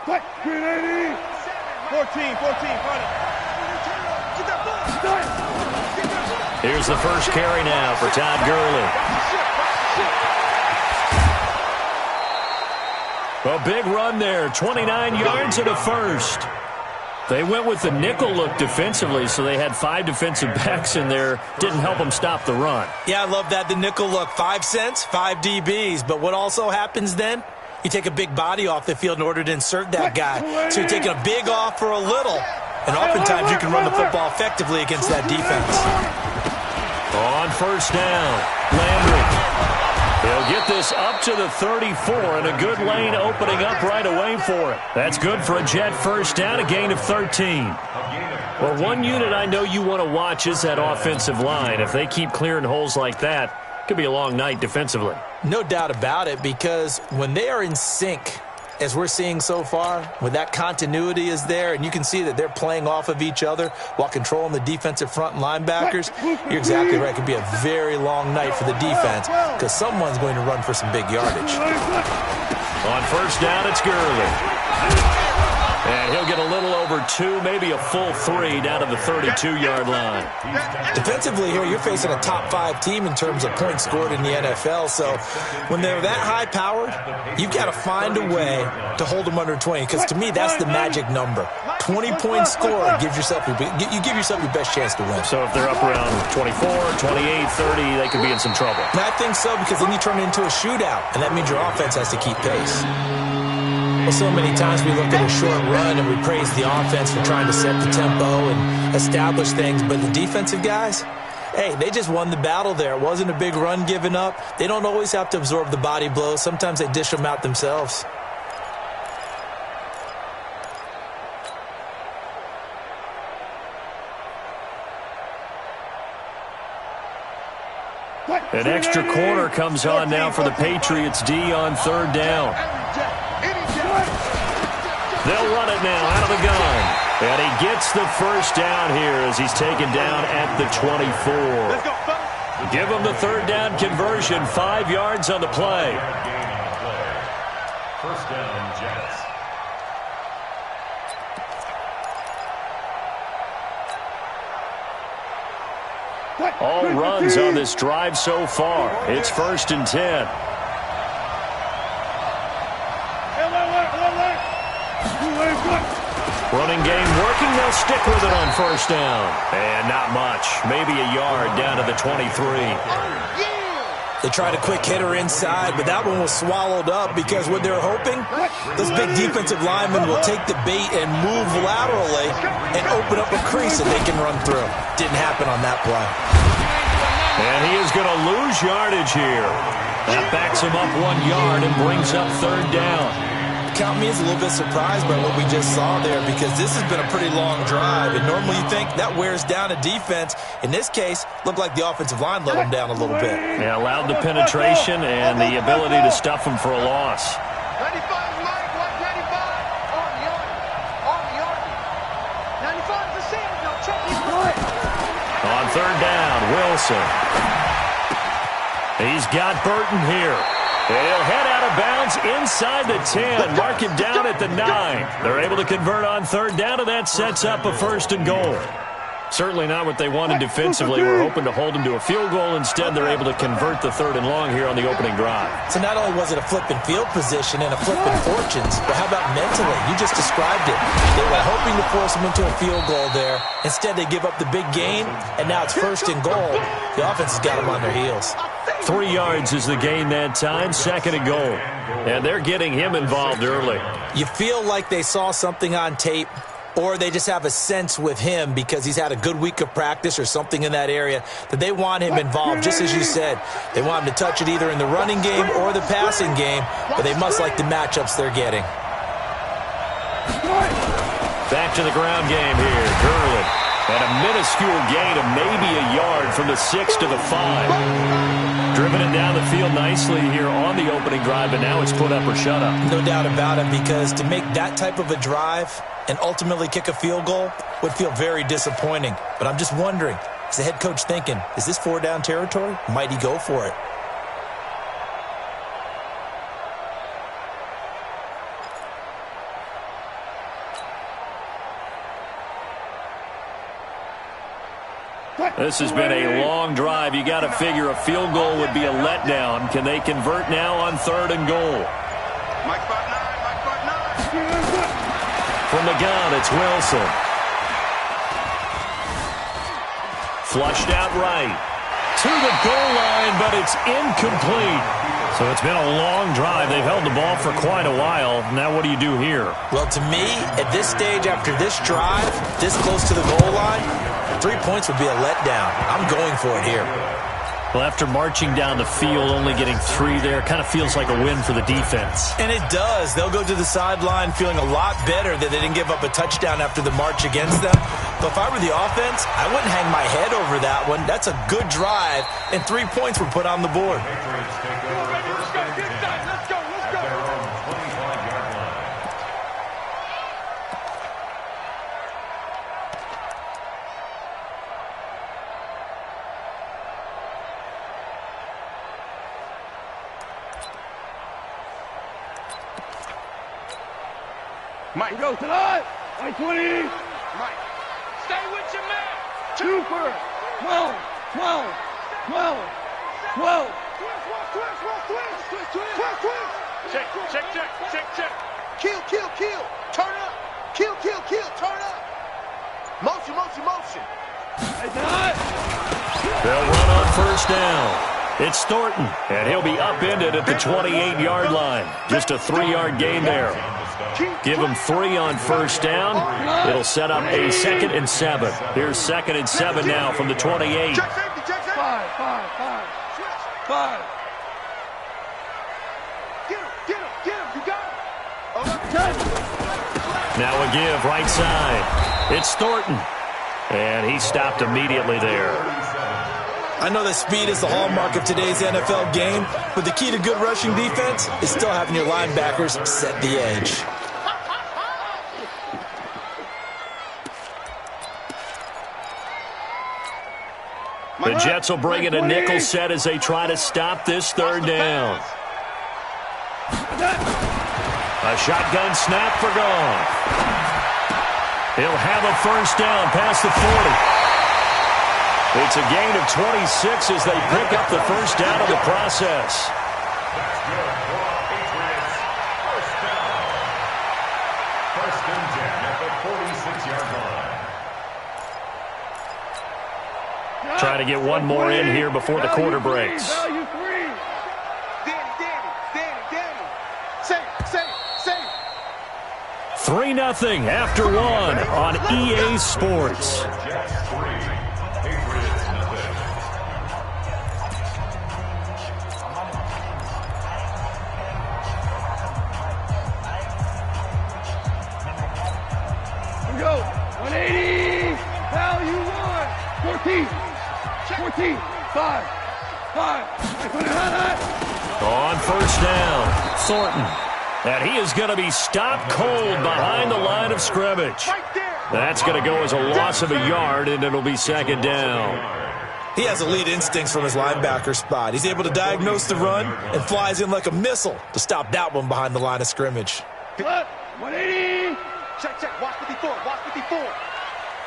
14, 14, front it. Here's the first carry now for Todd Gurley. A big run there, 29 yards and a first. They went with the nickel look defensively, so they had 5 defensive backs in there. Didn't help them stop the run. Yeah, I love that, the nickel look. 5 cents, 5 DBs. But what also happens then? You take a big body off the field in order to insert that guy. So you're taking a big off for a little. And oftentimes you can run the football effectively against that defense. On first down, Landry. He'll get this up to the 34, and a good lane opening up right away for it. That's good for a Jet first down, a gain of 13. Well, one unit I know you want to watch is that offensive line. If they keep clearing holes like that, it could be a long night defensively. No doubt about it, because when they are in sync, as we're seeing so far, when that continuity is there, and you can see that they're playing off of each other while controlling the defensive front linebackers, you're exactly right. It could be a very long night for the defense because someone's going to run for some big yardage. On first down, it's Gurley. And he'll get a little over 2, maybe a full 3 down to the 32-yard line. Defensively here, you're facing a top 5 team in terms of points scored in the NFL. So when they're that high-powered, you've got to find a way to hold them under 20. Because to me, that's the magic number. 20-point score gives yourself you give yourself your best chance to win. So if they're up around 24, 28, 30, they could be in some trouble. And I think so, because then you turn it into a shootout, and that means your offense has to keep pace. Well, so many times we look at a short run and we praise the offense for trying to set the tempo and establish things, but the defensive guys, hey, they just won the battle there. It wasn't a big run given up. They don't always have to absorb the body blows. Sometimes they dish them out themselves. An extra corner comes on now for the Patriots D on third down. They'll run it now out of the gun. And he gets the first down here as he's taken down at the 24. Give him the third down conversion, 5 yards on the play. First down, Jets. All runs on this drive so far. It's 1st and 10. Running game working. They'll stick with it on first down. And not much. Maybe a yard down to the 23. They tried a quick hitter inside, but that one was swallowed up because what they're hoping, those big defensive linemen will take the bait and move laterally and open up a crease that they can run through. Didn't happen on that play. And he is going to lose yardage here. That backs him up 1 yard and brings up third down. Count me as a little bit surprised by what we just saw there, because this has been a pretty long drive, and normally you think that wears down a defense. In this case, looked like the offensive line let them down a little bit. Yeah, allowed the penetration and the ability to stuff them for a loss. 95, Mike, 195, on the army. 95 to Sam, no, check his foot. On third down, Wilson. He's got Burton here. He'll head out of bounds inside the 10. Mark him down at the 9. They're able to convert on third down, and that sets up a 1st and goal. Certainly not what they wanted defensively. We're hoping to hold them to a field goal. Instead, they're able to convert the 3rd and long here on the opening drive. So not only was it a flipping field position and a flipping fortunes, but how about mentally? You just described it. They were hoping to force them into a field goal there. Instead, they give up the big gain, and now it's 1st and goal. The offense has got them on their heels. 3 yards is the gain that time, 2nd and goal. And they're getting him involved early. You feel like they saw something on tape, or they just have a sense with him because he's had a good week of practice or something in that area that they want him involved, just as you said. They want him to touch it either in the running game or the passing game, but they must like the matchups they're getting. Back to the ground game here, Gurley. And a minuscule gain of maybe a yard from the 6 to the 5. Driven it down the field nicely here on the opening drive, but now it's put up or shut up. No doubt about it, because to make that type of a drive and ultimately kick a field goal would feel very disappointing. But I'm just wondering, is the head coach thinking, is this 4-down territory? Might he go for it? This has been a long drive. You got to figure a field goal would be a letdown. Can they convert now on 3rd and goal? Mike 5'9", Mike 5'9". From the gun, it's Wilson. Flushed out right. To the goal line, but it's incomplete. So it's been a long drive. They've held the ball for quite a while. Now what do you do here? Well, to me, at this stage, after this drive, this close to the goal line, 3 points would be a letdown. I'm going for it here. Well, after marching down the field, only getting 3 there, kind of feels like a win for the defense. And it does. They'll go to the sideline feeling a lot better that they didn't give up a touchdown after the march against them. But if I were the offense, I wouldn't hang my head over that one. That's a good drive, and 3 points were put on the board. Mike, go tonight. Mike 20. Mike, stay with your man. 2 for 12, 12, 12, 12. Check. Kill. Turn up. Kill. Turn up. Motion. Hey, tonight. They'll run on 1st down. It's Thornton, and he'll be upended at the 28-yard line. Just a 3-yard gain there. Give him 3 on 1st down. It'll set up a 2nd and 7. Here's 2nd and 7 now from the 28. Check safety. 5. Get him. You got him. Now a give right side. It's Thornton, and he stopped immediately there. I know that speed is the hallmark of today's NFL game, but the key to good rushing defense is still having your linebackers set the edge. The Jets will bring in a nickel set as they try to stop this 3rd down. A shotgun snap for Goff. He'll have a 1st down past the 40. It's a gain of 26 as they pick up the 1st down in the process. Trying to get one more in here before the quarter breaks. Value 3. Danny. Save. 3-0 after 1 on EA Sports. Go. 180. Value 1. 14. 5. On 1st down, Thornton. And he is going to be stopped cold behind the line of scrimmage. That's going to go as a loss of a yard, and it'll be 2nd down. He has elite instincts from his linebacker spot. He's able to diagnose the run and flies in like a missile to stop that one behind the line of scrimmage. 180. Check. Watch 54.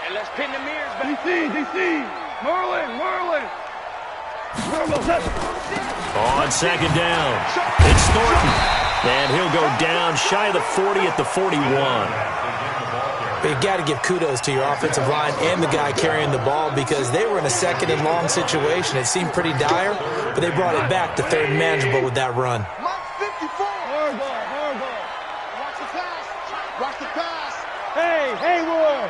And let's pin the mirrors back. DC. Merlin. On 2nd down, it's Thornton. And he'll go down shy of the 40 at the 41. But you got to give kudos to your offensive line and the guy carrying the ball because they were in a 2nd and long situation. It seemed pretty dire, but they brought it back to 3rd and manageable with that run. Mike 54. Hardball. Watch the pass. Hey, Haywood.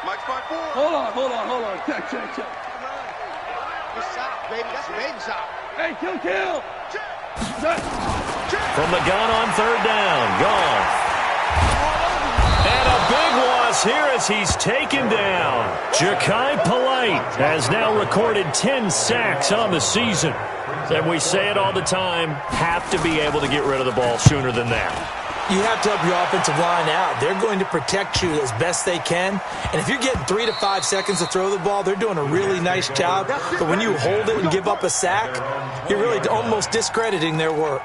Mike 5'4". Hold on. Check. Good shot, baby. That's a baby shot. Hey, kill. From the gun on 3rd down, Goff. And a big loss here as he's taken down. Ja'Kai Polite has now recorded 10 sacks on the season. And we say it all the time, have to be able to get rid of the ball sooner than that. You have to help your offensive line out. They're going to protect you as best they can. And if you're getting 3 to 5 seconds to throw the ball, they're doing a really nice job. But when you hold it and give up a sack, you're really almost discrediting their work.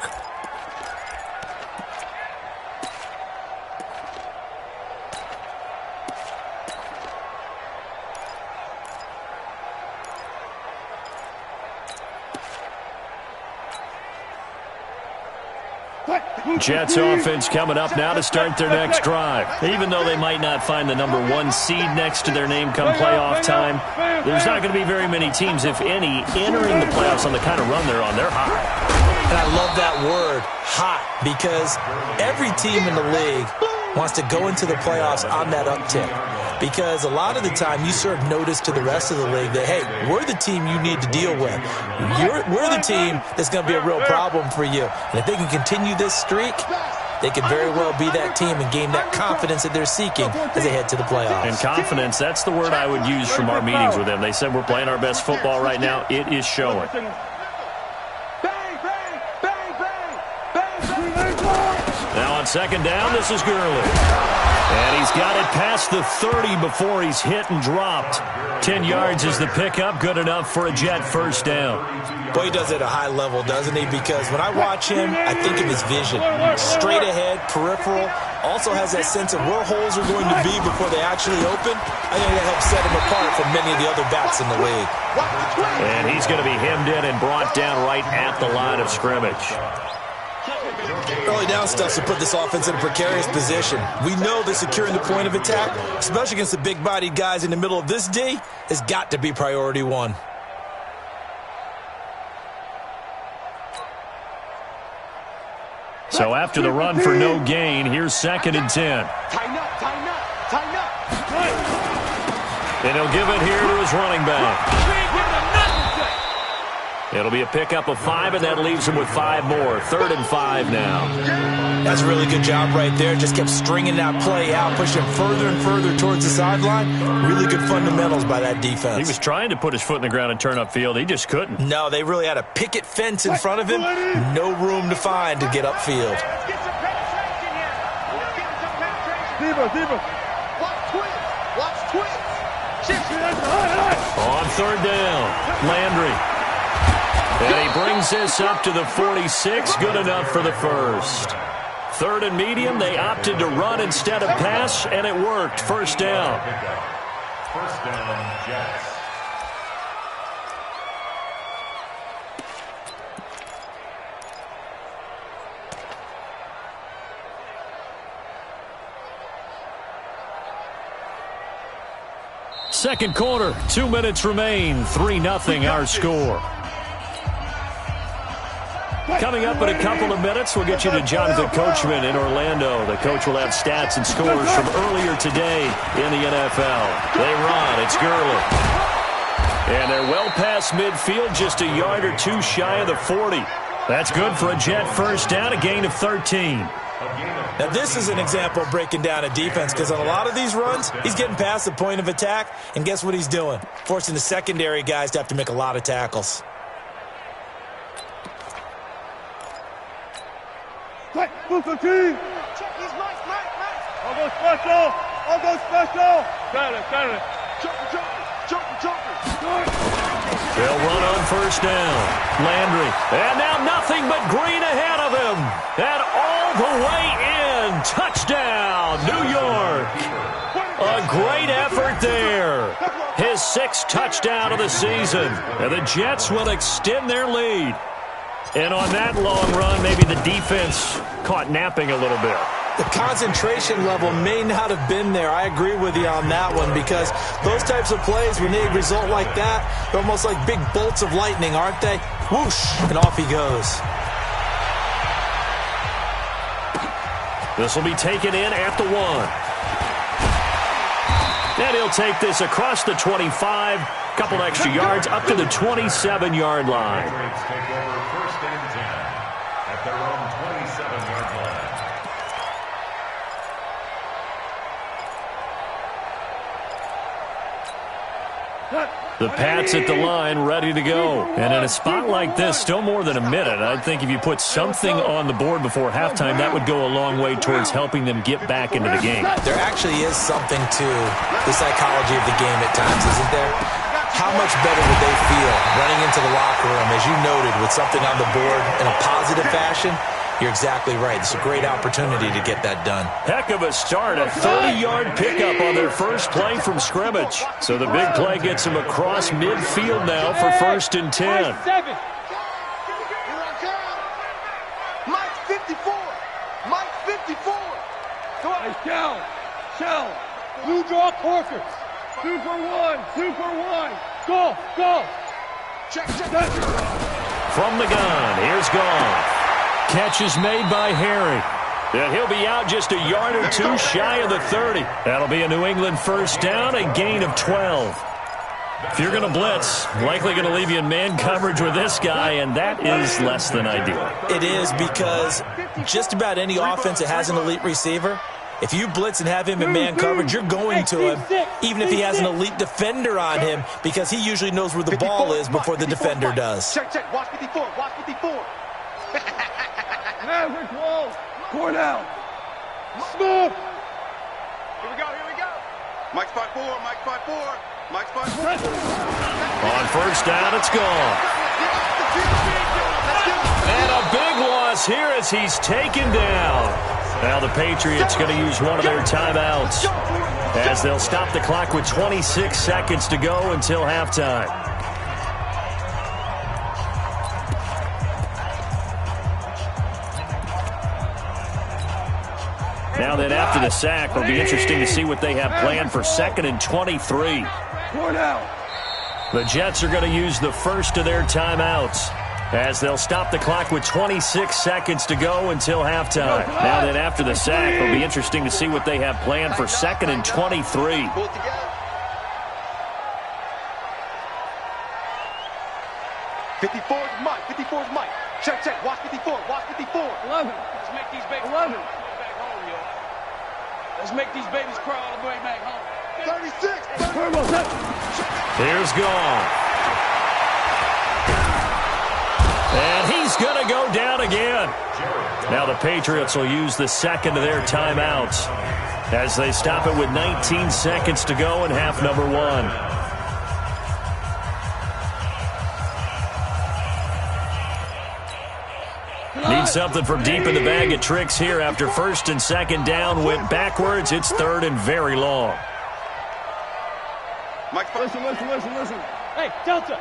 Jets offense coming up now to start their next drive. Even though they might not find the #1 seed next to their name come playoff time, there's not going to be very many teams, if any, entering the playoffs on the kind of run they're on. They're hot. And I love that word, hot, because every team in the league wants to go into the playoffs on that uptick. Because a lot of the time you serve notice to the rest of the league that, hey, we're the team you need to deal with. We're the team that's going to be a real problem for you. And if they can continue this streak, they could very well be that team and gain that confidence that they're seeking as they head to the playoffs. And confidence, that's the word I would use from our meetings with them. They said we're playing our best football right now. It is showing. Now on second down, this is Gurley. And he's got it past the 30 before he's hit and dropped. 10 yards is the pickup, good enough for a Jet first down. Boy, he does it at a high level, doesn't he? Because when I watch him, I think of his vision. Straight ahead, peripheral, also has that sense of where holes are going to be before they actually open. I think that helps set him apart from many of the other backs in the league. And he's going to be hemmed in and brought down right at the line of scrimmage. Early down stuff to put this offense in a precarious position. We know that securing the point of attack, especially against the big-bodied guys in the middle of this D, has got to be priority one. So after the run for no gain, here's 2nd and 10. Tighten up, tighten up, tighten up. And he'll give it here to his running back. It'll be a pickup of 5, and that leaves him with 5 more. 3rd and 5 now. That's a really good job right there. Just kept stringing that play out, pushing further and further towards the sideline. Really good fundamentals by that defense. He was trying to put his foot in the ground and turn upfield. He just couldn't. No, they really had a picket fence in front of him. No room to find to get upfield. Let's get some penetration here. Let's get some penetration. Watch twins. Watch twins. On 3rd down, Landry. And he brings this up to the 46, good enough for the first. 3rd and medium, they opted to run instead of pass, and it worked. First down. First down, Jets. Second quarter, 2 minutes remain. 3-0 our score. Coming up in a couple of minutes, we'll get you to Jonathan Coachman in Orlando. The coach will have stats and scores from earlier today in the NFL. They run. It's Gurley. And they're well past midfield, just a yard or two shy of the 40. That's good for a Jet first down, a gain of 13. Now, this is an example of breaking down a defense because on a lot of these runs, he's getting past the point of attack, and guess what he's doing? Forcing the secondary guys to have to make a lot of tackles. Move the team. Check these mics. I'll go special. Got it. Jumper. They'll run on first down. Landry. And now nothing but green ahead of him. And all the way in. Touchdown, New York. A great effort there. His 6th touchdown of the season. And the Jets will extend their lead. And on that long run, maybe the defense caught napping a little bit. The concentration level may not have been there. I agree with you on that one because those types of plays, when they result like that, they're almost like big bolts of lightning, aren't they? Whoosh, and off he goes. This will be taken in at the 1. And he'll take this across the 25, couple extra yards, up to the 27-yard line. Take over 1st and 10 at their own 27-yard line. The Pats at the line, ready to go. And in a spot like this, still more than a minute. I think if you put something on the board before halftime, that would go a long way towards helping them get back into the game. There actually is something to the psychology of the game at times, isn't there? How much better would they feel running into the locker room, as you noted, with something on the board in a positive fashion? You're exactly right. It's a great opportunity to get that done. Heck of a start. A 30-yard pickup on their first play from scrimmage. So the big play gets them across midfield now for 1st and 10. Mike 54. Hey, Shell. Blue draw Corker. Super one. Go. Check. From the gun, here's Goff. Catch is made by Harry. And he'll be out just a yard or two shy of the 30. That'll be a New England first down, a gain of 12. If you're going to blitz, likely going to leave you in man coverage with this guy, and that is less than ideal. It is, because just about any offense that has an elite receiver, if you blitz and have him in man coverage, you're going to him, even if he has an elite defender on him, because he usually knows where the ball is before the defender does. Check. Watch 54. Maverick wall. Core down. Smooth. Here we go. Mike spot 4. On first down, it's gone. And a big loss here as he's taken down. Now the Patriots going to use one of their timeouts as they'll stop the clock with 26 seconds to go until halftime. Now then, after the sack, it'll be interesting to see what they have planned for 2nd and 23. The Jets are going to use the first of their timeouts as they'll stop the clock with 26 seconds to go until halftime. Now then, after the sack, it'll be interesting to see what they have planned for 2nd and 23. 54's Mike. Check. Watch 54. 11. Let's make these babies 11. Back home, yo. Let's make these babies cry all the way back home. 36. Here's Goff. And he's going to go down again. Now the Patriots will use the second of their timeouts as they stop it with 19 seconds to go in half number 1. Need something from deep in the bag of tricks here after 1st and 2nd down. Went backwards. It's 3rd and very long. Mike, listen. Hey, Delta.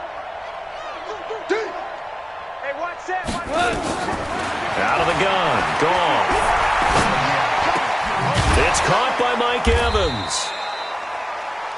Hey, watch that. Out of the gun. Gone. It's caught by Mike Evans.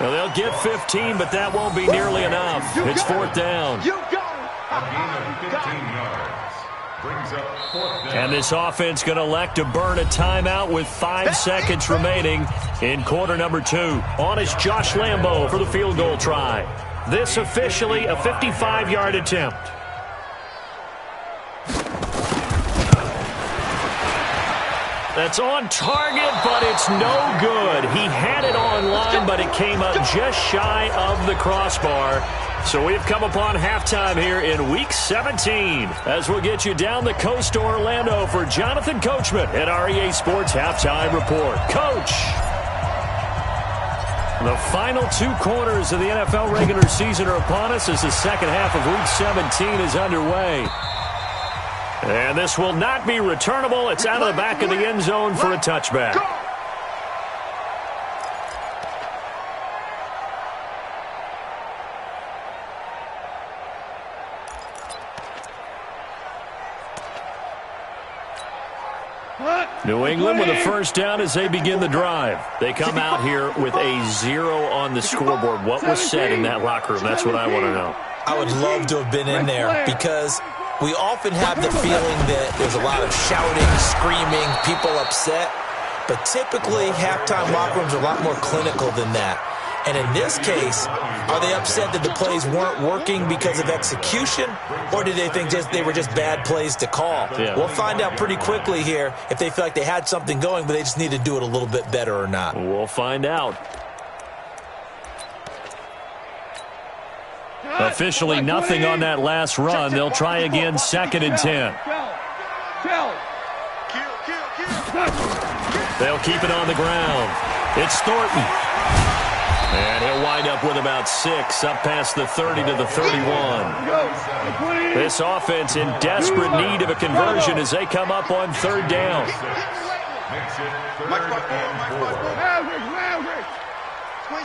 Well, they'll get 15, but that won't be nearly enough. It's 4th down. You got A gain of 15 yards. Brings up 4th down. And this offense going to elect to burn a timeout with 5 seconds remaining in quarter number 2. On is Josh Lambo for the field goal try. This officially a 55-yard attempt. That's on target, but it's no good. He had it on line, but it came up just shy of the crossbar. So we've come upon halftime here in Week 17 as we'll get you down the coast to Orlando for Jonathan Coachman at REA Sports Halftime Report. Coach! The final 2 quarters of the NFL regular season are upon us as the second half of Week 17 is underway. And this will not be returnable. It's out of the back of the end zone for a touchback. New England with a first down as they begin the drive. They come out here with a 0 on the scoreboard. What was said in that locker room? That's what I want to know. I would love to have been in there because we often have the feeling that there's a lot of shouting, screaming, people upset. But typically, halftime locker rooms are a lot more clinical than that. And in this case, are they upset that the plays weren't working because of execution, or did they think they were just bad plays to call? Yeah. We'll find out pretty quickly here if they feel like they had something going, but they just need to do it a little bit better or not. We'll find out. Officially nothing on that last run. They'll try again 2nd and 10. They'll keep it on the ground. It's Thornton. And he'll wind up with about 6 up past the 30 to the 31. This offense in desperate need of a conversion as they come up on 3rd down.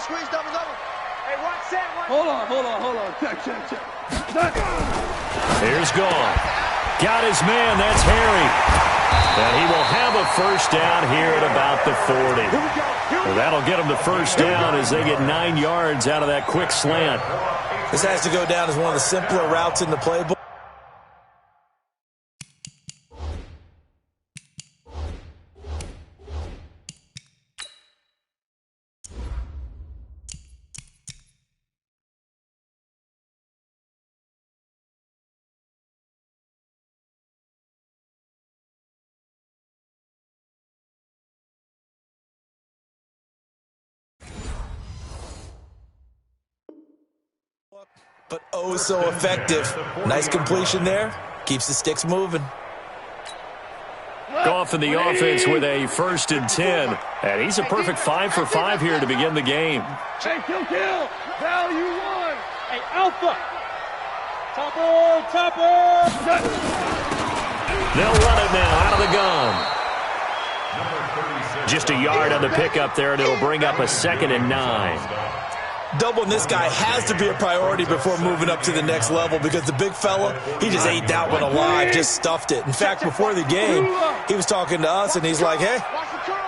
Squeeze, double. Hey, watch that. Hold on. Check. Here's Goff. Got his man. That's Harry. And he will have a first down here at about the 40. Well, that'll get them the first down as they get 9 yards out of that quick slant. This has to go down as one of the simpler routes in the playbook. But oh so effective. Nice completion there. Keeps the sticks moving. Goff in the offense with a 1st and 10. And he's a perfect 5 for 5 here to begin the game. Hey, kill. Value 1. Hey, Alpha. Topper. They'll run it now out of the gun. Just a yard on the pickup there, and it'll bring up a 2nd and 9. Doubling this guy has to be a priority before moving up to the next level because the big fella, he just ate that one alive, just stuffed it. In fact, before the game, he was talking to us, and he's like, hey,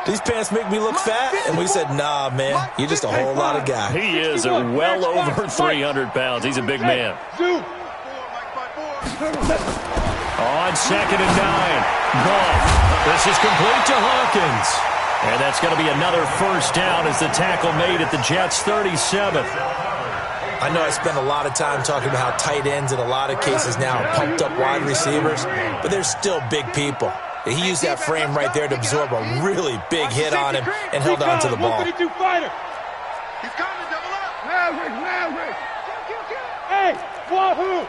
these pants make me look fat? And we said, nah, man, you're just a whole lot of guy. He is well over 300 pounds. He's a big man. On 2nd and 9. Goff. This is complete to Hawkins. And that's going to be another first down as the tackle made at the Jets' 37th. I know I spend a lot of time talking about how tight ends in a lot of cases now are pumped up wide receivers, but they're still big people. He used that frame right there to absorb a really big hit on him and held on to the ball. He's coming to double up. Maverick. Hey, wahoo.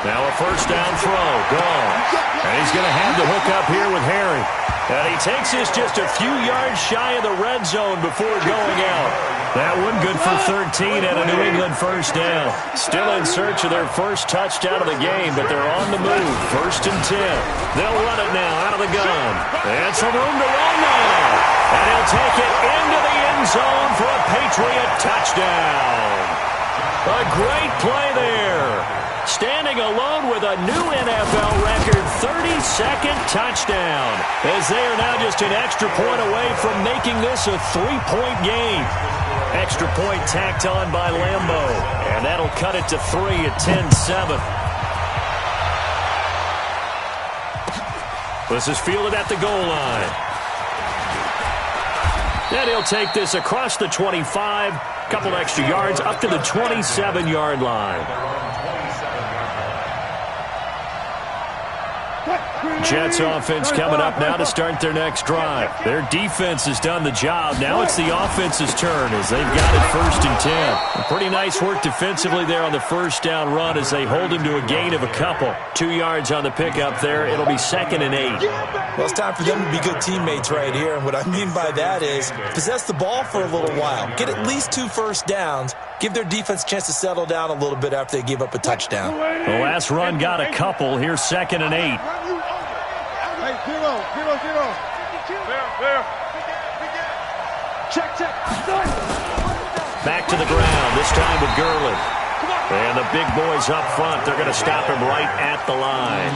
Now a first down throw. Gone. And he's going to have the hook up here with Harry. And he takes this just a few yards shy of the red zone before going out. That one good for 13 and a New England first down. Still in search of their first touchdown of the game, but they're on the move. 1st and 10. They'll run it now out of the gun. And some room to run now. And he'll take it into the end zone for a Patriot touchdown. A great play there. Standing alone with a new NFL record 32nd touchdown, as they are now just an extra point away from making this a 3-point game. Extra point tacked on by Lambeau, and that'll cut it to 3 at 10-7. This is fielded at the goal line. And he'll take this across the 25, couple extra yards up to the 27-yard line. Jets offense coming up now to start their next drive. Their defense has done the job. Now it's the offense's turn as they've got it 1st and 10. Pretty nice work defensively there on the first down run as they hold him to a gain of a couple. 2 yards on the pickup there. It'll be 2nd and 8. Well, it's time for them to be good teammates right here. And what I mean by that is possess the ball for a little while. Get at least 2 first downs. Give their defense a chance to settle down a little bit after they give up a touchdown. The last run got a couple. Here's 2nd and 8. Hey, 0. Fair. Check. Back to the ground, this time with Gurley. And the big boys up front, they're going to stop him right at the line.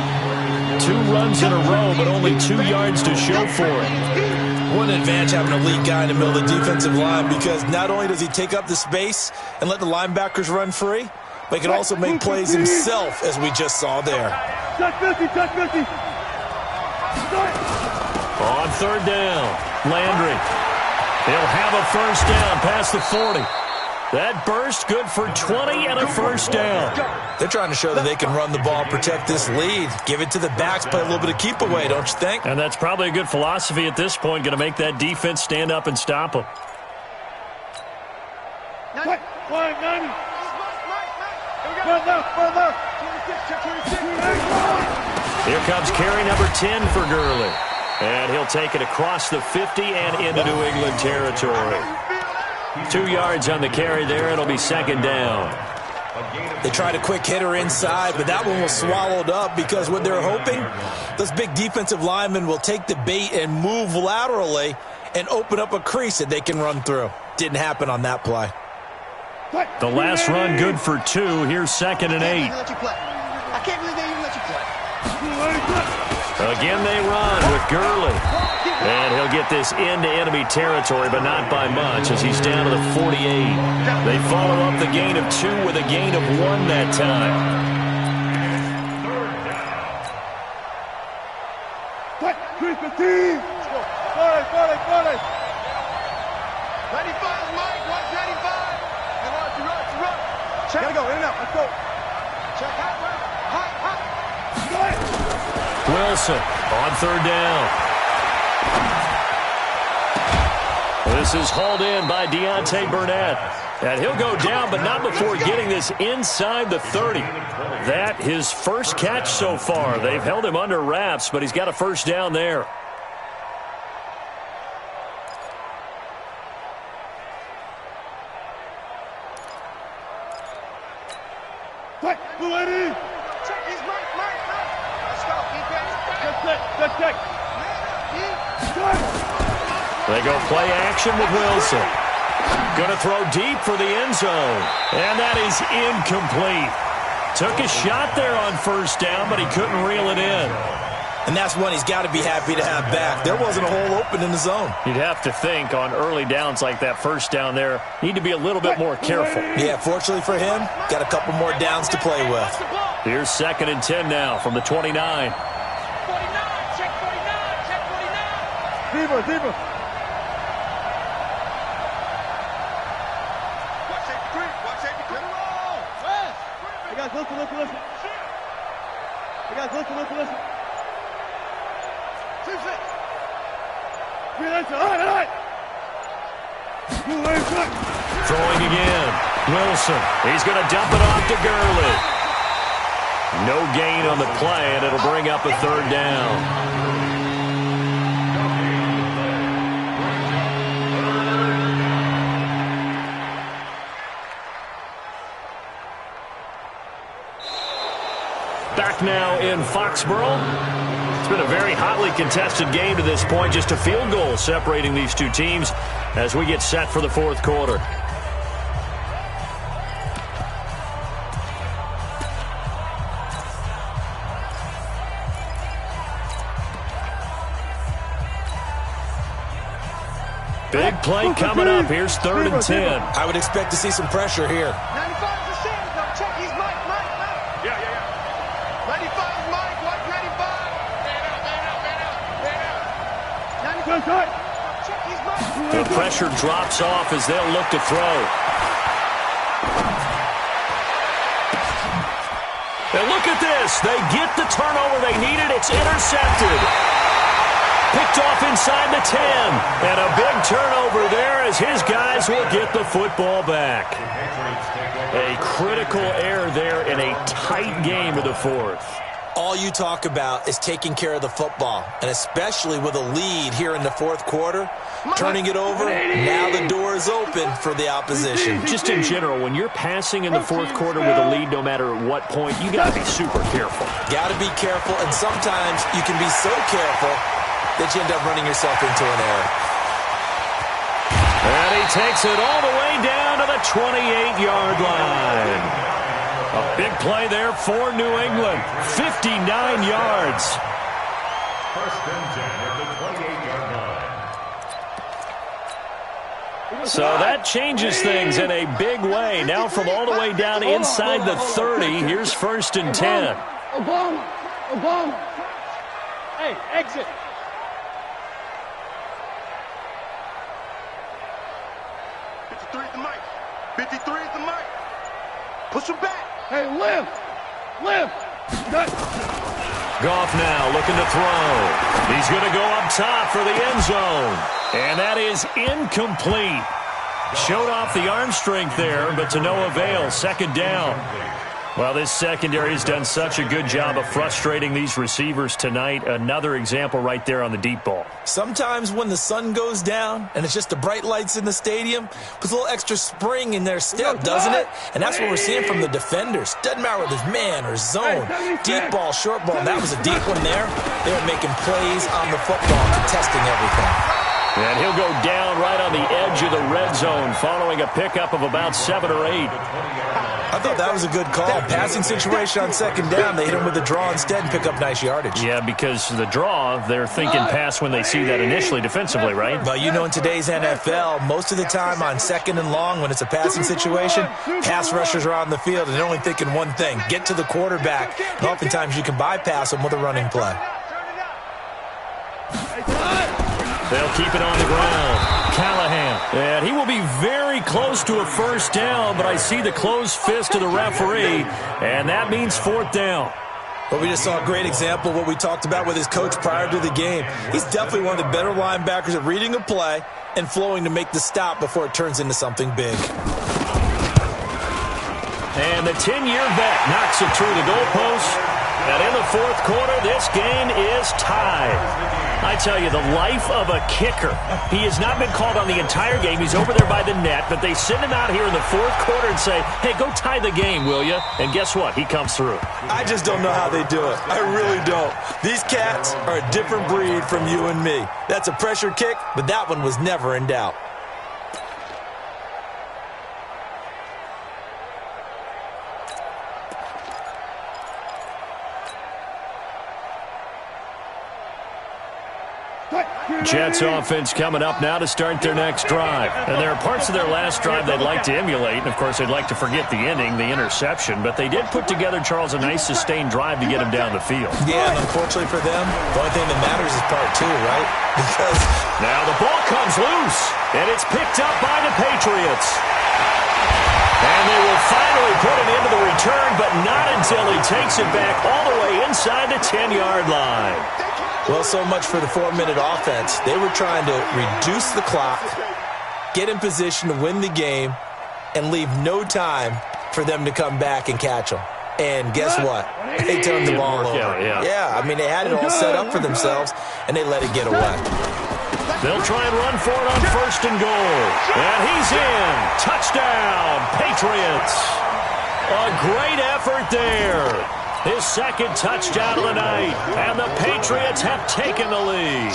2 runs in a row, but only 2 yards to show for it. What an advantage having a lead guy in the middle of the defensive line, because not only does he take up the space and let the linebackers run free, but he can also make plays himself, as we just saw there. Touch 50. On 3rd down, Landry. He'll have a first down past the 40. That burst good for 20 and a first down. They're trying to show that they can run the ball, protect this lead. Give it to the backs, play a little bit of keep away, don't you think? And that's probably a good philosophy at this point, going to make that defense stand up and stop them. Here comes carry number 10 for Gurley. And he'll take it across the 50 and into New England territory. 2 yards on the carry there. It'll be 2nd down. They tried a quick hitter inside, but that one was swallowed up because what they're hoping, those big defensive linemen will take the bait and move laterally and open up a crease that they can run through. Didn't happen on that play. The last run good for 2. Here's 2nd and 8. I can't believe they even let you play. Again they run with Gurley. And he'll get this into enemy territory, but not by much as he's down to the 48. They follow up the gain of 2 with a gain of 1 that time. Let's go. 45, Mike. 195. Run. Check. Gotta go. In and out. Let's go. Check. Hot. Go ahead. Wilson on 3rd down. This is hauled in by Deontay Burnett. And he'll go down, but not before getting this inside the 30. That his first catch so far. They've held him under wraps, but he's got a first down there. Check. He's Mike. Let's go. Good check. They go play action with Wilson. Going to throw deep for the end zone. And that is incomplete. Took a shot there on 1st down, but he couldn't reel it in. And that's one he's got to be happy to have back. There wasn't a hole open in the zone. You'd have to think on early downs like that 1st down there, need to be a little bit more careful. Yeah, fortunately for him, got a couple more downs to play with. Here's 2nd and 10 now from the 29. 49. Check 49. Deeper. Watch safety creep. Hey guys, listen. Listen. 2-6. Throwing again. Wilson. He's going to dump it off to Gurley. No gain on the play, and it'll bring up a 3rd down. Back now in Foxborough. It's been a very hotly contested game to this point. Just a field goal separating these two teams as we get set for the 4th quarter. Big play coming up. Here's 3rd and 10. I would expect to see some pressure here. 95 is the same. No, check. He's Mike. Yeah. 95 is Mike. 195. Man out. Check. He's Mike. The pressure drops off as they'll look to throw. And look at this. They get the turnover they needed. It's intercepted. Picked off inside the 10. And a big turnover there as his guys will get the football back. A critical error there in a tight game of the 4th. All you talk about is taking care of the football, and especially with a lead here in the 4th quarter, turning it over, now the door is open for the opposition. Just in general, when you're passing in the 4th quarter with a lead, no matter what point, you got to be super careful. Got to be careful, and sometimes you can be so careful that you end up running yourself into an error. And he takes it all the way down to the 28-yard line. A big play there for New England. 59 yards. 1st and 10 at the 28-yard line. So that changes things in a big way. Now from all the way down inside the 30, here's 1st and 10. Obama. Hey, exit. Push him back. Hey, live. Goff now looking to throw. He's going to go up top for the end zone. And that is incomplete. Showed off the arm strength there, but to no avail. 2nd down. Well, this secondary has done such a good job of frustrating these receivers tonight. Another example right there on the deep ball. Sometimes when the sun goes down and it's just the bright lights in the stadium, puts a little extra spring in their step, doesn't it? And that's what we're seeing from the defenders. Doesn't matter whether it's man or zone, deep ball, short ball. That was a deep one there. They were making plays on the football, contesting everything. And he'll go down right on the edge of the red zone following a pickup of about 7 or 8. I thought that was a good call. Passing situation on second down. They hit him with a draw instead and pick up nice yardage. Yeah, because the draw, they're thinking pass when they see that initially defensively, right? But you know, in today's NFL, most of the time on second and long, when it's a passing situation, pass rushers are on the field and they're only thinking one thing: get to the quarterback. And oftentimes you can bypass them with a running play. They'll keep it on the ground. Callahan. And he will be very close to a first down, but I see the closed fist of the referee, and that means fourth down. Well, we just saw a great example of what we talked about with his coach prior to the game. He's definitely one of the better linebackers at reading a play and flowing to make the stop before it turns into something big. And the 10-year vet knocks it through the goalpost. And in the fourth quarter, this game is tied. I tell you, the life of a kicker. He has not been called on the entire game. He's over there by the net, but they send him out here in the fourth quarter and say, hey, go tie the game, will you? And guess what? He comes through. I just don't know how they do it. I really don't. These cats are a different breed from you and me. That's a pressure kick, but that one was never in doubt. Jets offense coming up now to start their next drive. And there are parts of their last drive they'd like to emulate. And, of course, they'd like to forget the ending, the interception. But they did put together, Charles, a nice sustained drive to get him down the field. Yeah, and unfortunately for them, the only thing that matters is part two, right? Because now the ball comes loose, and it's picked up by the Patriots. And they will finally put it into the return, but not until he takes it back all the way inside the 10-yard line. Well, so much for the 4-minute offense. They were trying to reduce the clock, get in position to win the game, and leave no time for them to come back and catch them. And guess what? They turned the ball over. Yeah, I mean, they had it all set up for themselves, and they let it get away. They'll try and run for it on first and goal. And he's in. Touchdown, Patriots. A great effort there. His second touchdown of the night, and the Patriots have taken the lead.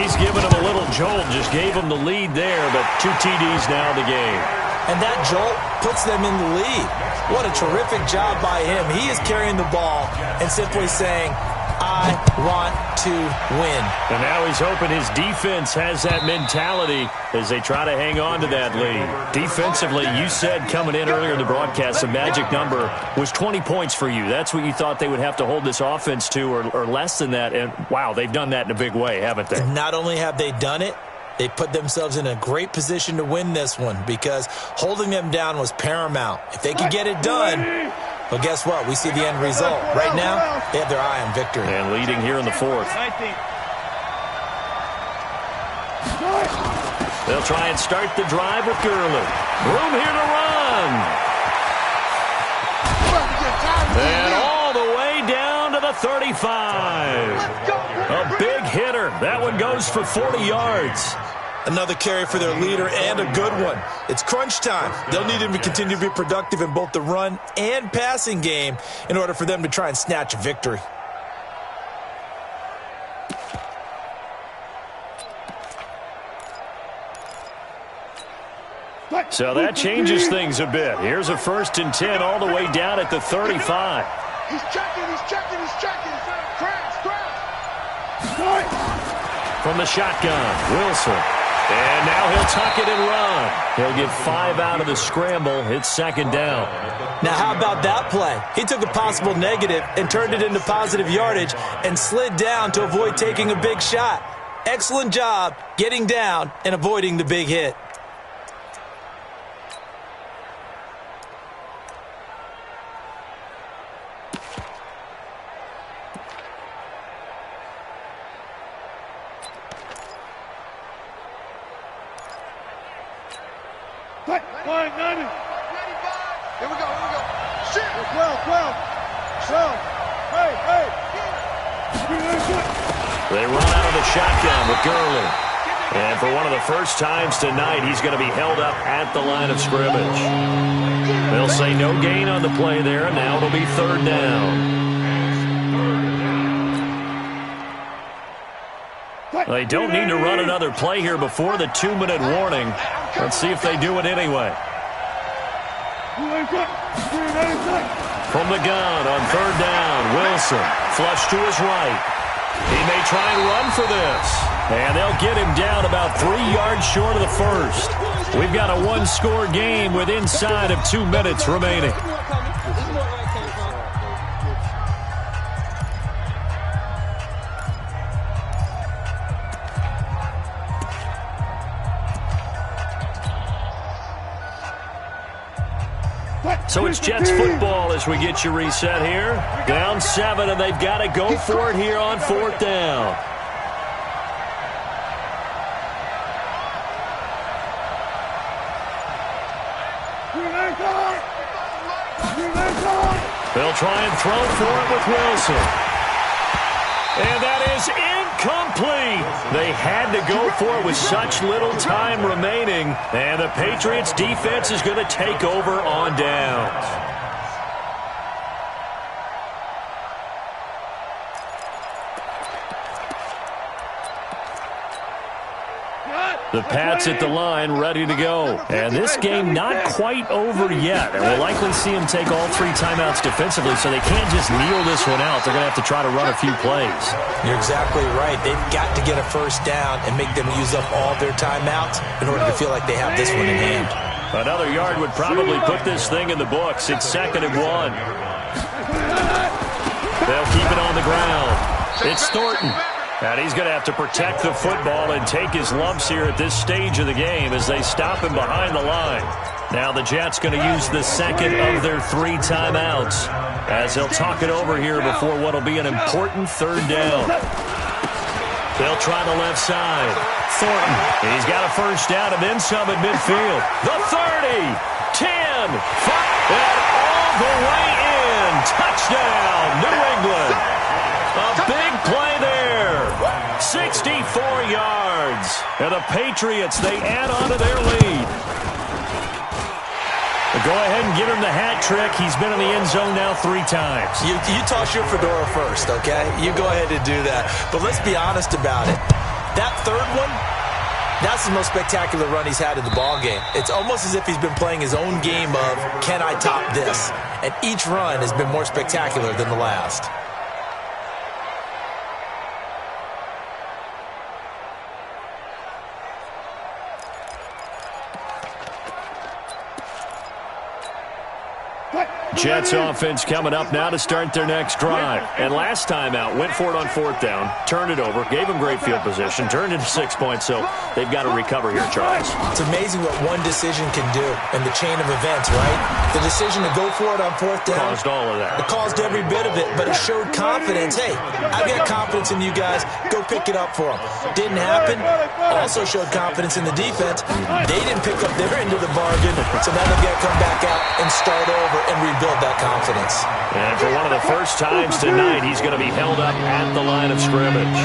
He's given him a little jolt, just gave him the lead there, but 2 TDs now in the game. And that jolt puts them in the lead. What a terrific job by him. He is carrying the ball and simply saying, I want to win. And now he's hoping his defense has that mentality as they try to hang on to that lead. Defensively, you said coming in earlier in the broadcast, the magic number was 20 points for you. That's what you thought they would have to hold this offense to, or less than that. And, wow, they've done that in a big way, haven't they? And not only have they done it, they put themselves in a great position to win this one because holding them down was paramount. If they could get it done, well, guess what? We see the end result. Right now, they have their eye on victory. And leading here in the fourth. They'll try and start the drive with Gurley. Room here to run. And all the way down to the 35. A big hitter. That one goes for 40 yards. Another carry for their leader and a good one. It's crunch time. They'll need him to continue to be productive in both the run and passing game in order for them to try and snatch a victory. So that changes things a bit. Here's a 1st and 10 all the way down at the 35. He's checking. From the shotgun, Wilson. And now he'll tuck it and run. He'll get 5 out of the scramble. It's 2nd down. Now, how about that play? He took a possible negative and turned it into positive yardage and slid down to avoid taking a big shot. Excellent job getting down and avoiding the big hit. Here we go. Shit. 12. Hey. They run out of the shotgun with Gurley. And for one of the first times tonight, he's going to be held up at the line of scrimmage. They'll say no gain on the play there, and now it'll be 3rd down. They don't need to run another play here before the 2-minute warning. Let's see if they do it anyway. From the gun on third down, Wilson. Flush to his right. He may try and run for this. And they'll get him down about 3 yards short of the first. We've got a one-score game with inside of 2 minutes remaining. So it's Jets football as we get you reset here. Down 7, and they've got to go for it here on fourth down. They'll try and throw for it with Wilson. And that is incomplete. They had to go for it with such little time remaining. And the Patriots defense is going to take over on downs. The Pats at the line, ready to go. And this game not quite over yet. And we'll likely see them take all 3 timeouts defensively, so they can't just kneel this one out. They're going to have to try to run a few plays. You're exactly right. They've got to get a first down and make them use up all their timeouts in order to feel like they have this one in hand. Another yard would probably put this thing in the books. It's 2nd and 1. They'll keep it on the ground. It's Thornton. And he's going to have to protect the football and take his lumps here at this stage of the game as they stop him behind the line. Now the Jets going to use the second of their 3 timeouts as they'll talk it over here before what will be an important third down. They'll try the left side. Thornton, he's got a first down and then some at midfield. The 30, 10, 5, and all the way in. Touchdown, New England. A big play there. 64 yards. And the Patriots, they add on to their lead. Go ahead and give him the hat trick. He's been in the end zone now 3 times. You toss your fedora first, okay? You go ahead and do that. But let's be honest about it. That third one, that's the most spectacular run he's had in the ballgame. It's almost as if he's been playing his own game of, can I top this? And each run has been more spectacular than the last. Jets offense coming up now to start their next drive. And last time out, went for it on fourth down, turned it over, gave them great field position, turned it to 6 points, so they've got to recover here, Charles. It's amazing what one decision can do in the chain of events, right? The decision to go for it on fourth down. Caused all of that. It caused every bit of it, but it showed confidence. Hey, I've got confidence in you guys. Go pick it up for them. Didn't happen. Also showed confidence in the defense. They didn't pick up their end of the bargain, so now they've got to come back out and start over and rebuild that confidence. And for one of the first times tonight, he's going to be held up at the line of scrimmage.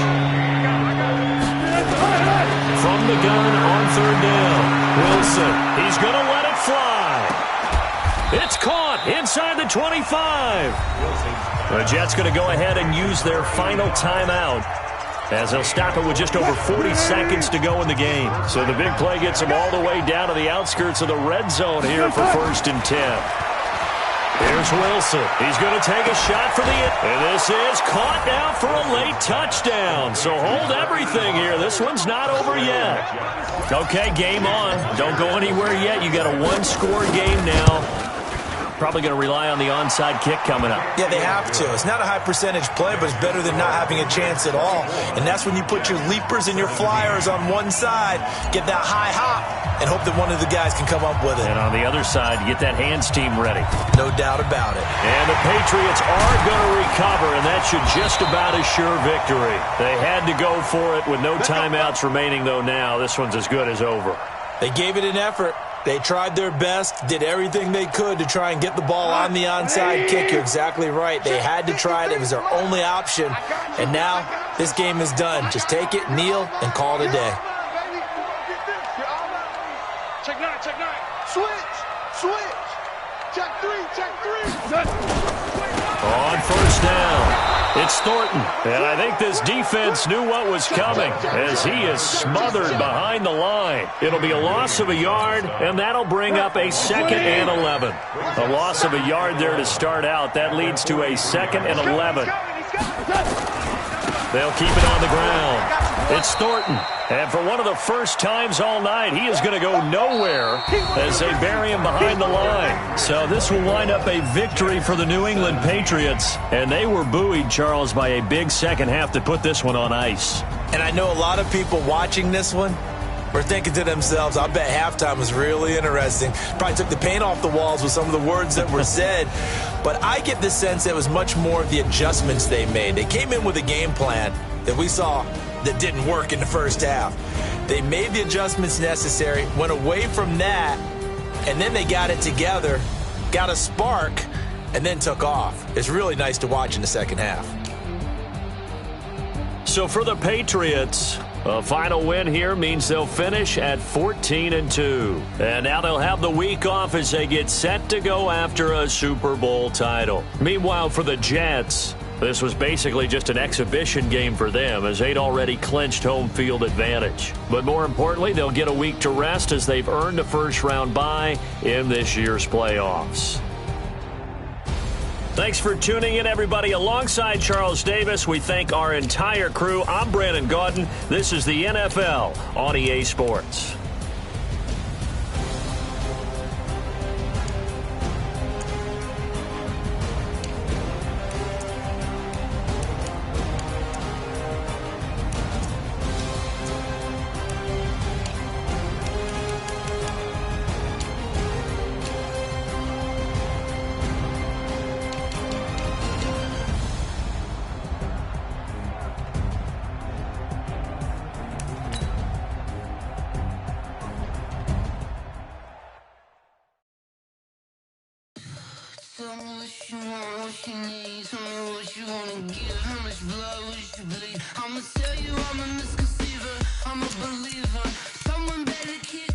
From the gun on third down, Wilson, he's going to let it fly. It's caught inside the 25. The Jets going to go ahead and use their final timeout as they'll stop it with just over 40 seconds to go in the game. So the big play gets them all the way down to the outskirts of the red zone here for 1st and 10. Here's Wilson. He's going to take a shot for the end. And this is caught now for a late touchdown. So hold everything here. This one's not over yet. Okay, game on. Don't go anywhere yet. You got a one-score game now. Probably going to rely on the onside kick coming up. Yeah, they have to. It's not a high percentage play, but it's better than not having a chance at all. And that's when you put your leapers and your flyers on one side, get that high hop, and hope that one of the guys can come up with it. And on the other side, get that hands team ready. No doubt about it. And the Patriots are going to recover, and that should just about assure victory. They had to go for it with no timeouts remaining, though now. This one's as good as over. They gave it an effort. They tried their best, did everything they could to try and get the ball on the onside kick. You're exactly right. They had to try it. It was their only option. And now this game is done. Just take it, kneel, and call it a day. Check 9, check 9. Switch. Check 3, check 3. On first down, It's Thornton, and I think this defense knew what was coming as he is smothered behind the line. It'll be a loss of a yard, and that'll bring up a 2nd and 11. A loss of a yard there to start out. That leads to a 2nd and 11. They'll keep it on the ground. It's Thornton. And for one of the first times all night, he is going to go nowhere as they bury him behind the line. So this will wind up a victory for the New England Patriots. And they were buoyed, Charles, by a big second half that put this one on ice. And I know a lot of people watching this one were thinking to themselves, I bet halftime was really interesting. Probably took the paint off the walls with some of the words that were said. But I get the sense that it was much more of the adjustments they made. They came in with a game plan that we saw that didn't work in the first half. They made the adjustments necessary, went away from that, and then they got it together, got a spark, and then took off. It's really nice to watch in the second half. So for the Patriots, a final win here means they'll finish at 14-2. And now they'll have the week off as they get set to go after a Super Bowl title. Meanwhile, for the Jets, this was basically just an exhibition game for them as they'd already clinched home field advantage. But more importantly, they'll get a week to rest as they've earned a first-round bye in this year's playoffs. Thanks for tuning in, everybody. Alongside Charles Davis, we thank our entire crew. I'm Brandon Gaudin. This is the NFL on EA Sports. Tell me what you want, what you need. Tell me what you wanna give. How much blood would you bleed? I'ma tell you I'm a misconceiver. I'm a believer. Someone better kill.